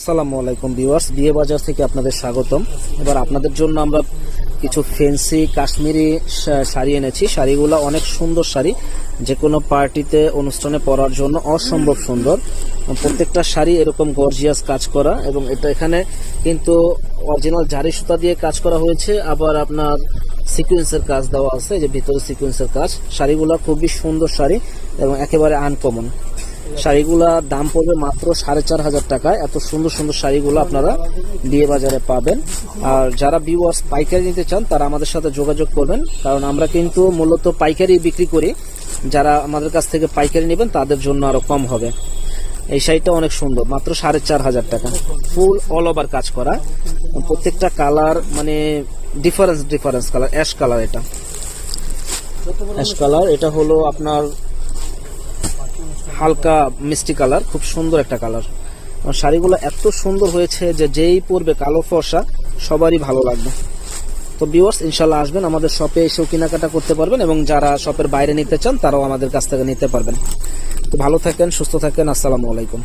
আসসালামু আলাইকুম ভিউয়ার্স, বিয়ে বাজার থেকে আপনাদের স্বাগতম। এবার আপনাদের জন্য আমরা কিছু ফ্যান্সি কাশ্মীরি শাড়ি এনেছি। শাড়িগুলো অনেক সুন্দর শাড়ি, যে কোনো পার্টিতে অনুষ্ঠানে পরার জন্য অসম্ভব সুন্দর। প্রত্যেকটা শাড়ি এরকম গর্জিয়াস কাজ করা, এবং এটা এখানে কিন্তু অরিজিনাল জারি সুতা দিয়ে কাজ করা হয়েছে, আবার আপনার সিকোয়েন্সের কাজ দেওয়া আছে, যে ভিতরে সিকোয়েন্সের কাজ। শাড়িগুলো খুবই সুন্দর শাড়ি এবং একেবারে আনকমন। শাড়িগুলা দাম পড়বে মাত্র 4,500 টাকায়। এত সুন্দর সুন্দর শাড়িগুলো আপনারা বিয়ে বাজারে পাবেন। আর যারা ভিউয়ার্স পাইকারি নিতে চান তারা আমাদের সাথে যোগাযোগ করবেন, কারণ আমরা কিন্তু মূলত পাইকারি বিক্রি করি। যারা আমাদের কাছ থেকে পাইকারি নেবেন তাদের জন্য আরো কম হবে। এই শাড়িটা অনেক সুন্দর, মাত্র 4,500 টাকা। ফুল অল ওভার কাজ করা, প্রত্যেকটা কালার মানে ডিফারেন্স কালার। অ্যাশ কালার, এটা অ্যাশ কালার। এটা হলো আপনার হালকা মিষ্টি কালার, খুব সুন্দর একটা কালার। শাড়িগুলো এত সুন্দর হয়েছে যে যেই পরবে কালো ফর্সা সবারই ভালো লাগবে। তো ভিউয়ার্স ইনশাল্লাহ আসবেন, আমাদের শপে এসেও কেনাকাটা করতে পারবেন, এবং যারা শপের বাইরে নিতে চান তারাও আমাদের কাছ থেকে নিতে পারবেন। তো ভালো থাকেন, সুস্থ থাকেন। আসসালামু আলাইকুম।